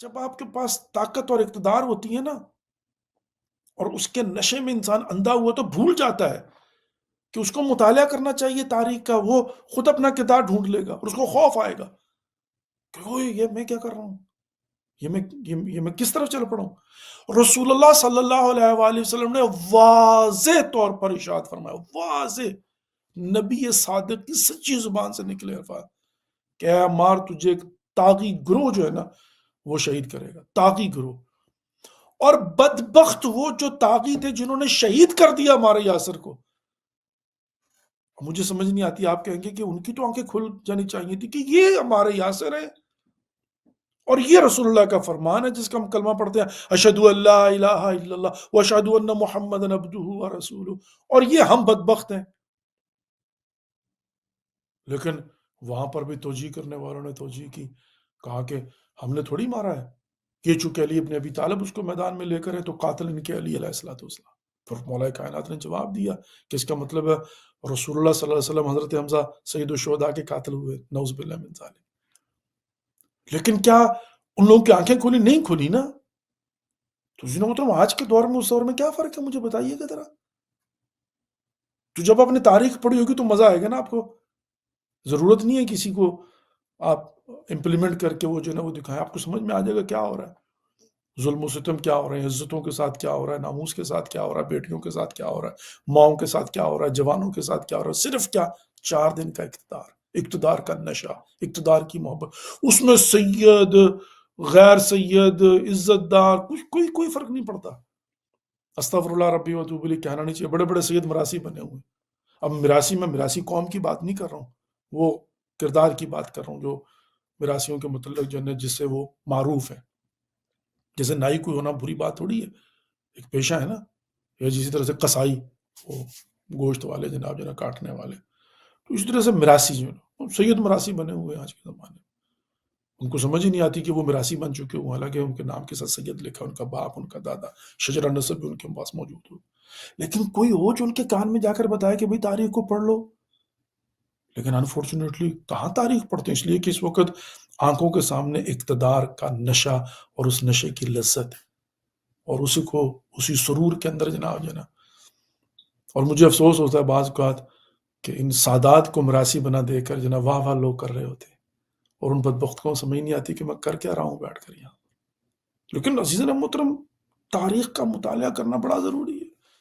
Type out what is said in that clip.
جب آپ کے پاس طاقت اور اقتدار ہوتی ہے نا، اور اس کے نشے میں انسان اندھا ہوا تو بھول جاتا ہے کہ اس کو مطالعہ کرنا چاہیے تاریخ کا، وہ خود اپنا کردار ڈھونڈ لے گا اور اس کو خوف آئے گا کہ اوئے یہ میں کیا کر رہا ہوں، یہ میں کس طرف چل پڑا ہوں۔ رسول اللہ صلی اللہ علیہ وآلہ وسلم نے واضح طور پر ارشاد فرمایا، واضح، نبی صادق کی سچی زبان سے نکلے الفاظ کہ اے عمار، تجھے ایک طاغی گروہ جو ہے نا وہ شہید کرے گا، طاغی گروہ۔ اور بدبخت وہ جو طاغی تھے جنہوں نے شہید کر دیا ہمارے یاسر کو۔ مجھے سمجھ نہیں آتی، آپ کہیں گے کہ ان کی تو آنکھیں کھل جانی چاہیے تھی کہ یہ ہمارے یاسر ہے، اور یہ رسول اللہ کا فرمان ہے جس کا ہم کلمہ پڑھتے ہیں، اشہدو ان لا الہ الا اللہ واشہدو ان محمدا عبدہ ورسولہ، اور یہ ہم بدبخت ہیں۔ لیکن وہاں پر بھی توجیہ کرنے والوں نے توجیہ کی، کہا کہ ہم نے تھوڑی مارا ہے، یہ چونکہ علی ابن ابی طالب اس کو میدان میں لے کر ہے تو قاتل ان کے علی علیہ السلام۔ پھر مولا کائنات نے جواب دیا کہ اس کا مطلب ہے رسول اللہ صلی اللہ علیہ وسلم، حضرت حمزہ سید الشہداء کے قاتل ہوئے، نعوذ باللہ من ذالک۔ لیکن کیا ان لوگوں کی آنکھیں کھلی؟ نہیں کھلی نا۔ تو محترم آج کے دور میں اس دور میں کیا فرق ہے، مجھے بتائیے گا ذرا۔ تو جب آپ نے تاریخ پڑھی ہوگی تو مزہ آئے گا نا آپ کو، ضرورت نہیں ہے کسی کو آپ امپلیمنٹ کر کے وہ جو ہے نا وہ دکھائیں، آپ کو سمجھ میں آ جائے گا کیا ہو رہا ہے، ظلم و ستم کیا ہو رہے ہیں، عزتوں کے ساتھ کیا ہو رہا ہے، ناموس کے ساتھ کیا ہو رہا ہے، بیٹیوں کے ساتھ کیا ہو رہا ہے، ماؤں کے ساتھ کیا ہو رہا ہے، جوانوں کے ساتھ کیا ہو رہا ہے۔ صرف کیا 4 دن کا اقتدار کا نشہ، اقتدار کی محبت، اس میں سید، غیر سید، عزت دار، کوئی فرق نہیں پڑتا۔ استغفر اللہ ربی و اتوب الیہ کہنا نہیں چاہیے، بڑے بڑے سید مراسی بنے ہوئے۔ اب میراسی قوم کی بات نہیں کر رہا ہوں، وہ کردار کی بات کر رہا ہوں جو میراسیوں کے متعلق جو ہے جس سے وہ معروف ہے۔ جیسے نائی کوئی ہونا بری بات تھوڑی ہے، ایک پیشہ ہے نا، یا جسی طرح سے قصائی، وہ گوشت والے جناب کاٹنے والے، تو اسی طرح سے میراسی جو ہے سید مراسی بنے ہوئے ہیں آج کے زمانے میں۔ ان کو سمجھ ہی نہیں آتی کہ وہ میراسی بن چکے ہوں، حالانکہ ان کے نام کے ساتھ سید لکھا، ان کا باپ، ان کا دادا، شجرہ نسب بھی ان کے پاس موجود ہو۔ لیکن کوئی ہو جو ان کے کان میں جا کر بتائے کہ بھئی تاریخ کو پڑھ لو۔ لیکن انفارچونیٹلی کہاں تاریخ پڑھتے ہیں، اس لیے کہ اس وقت آنکھوں کے سامنے اقتدار کا نشہ اور اس نشے کی لذت ہے، اور اسی سرور کے اندر جناب جو ہے نا، اور مجھے افسوس ہوتا ہے بعض اوقات کہ ان سادات کو مراسی بنا دے کر جناب واہ واہ لوگ کر رہے ہوتے ہیں، اور ان بدبخت کو سمجھ نہیں آتی کہ میں کر کیا رہا ہوں بیٹھ کر یہاں۔ لیکن عزیزاً محترم، تاریخ کا مطالعہ کرنا بڑا ضروری ہے۔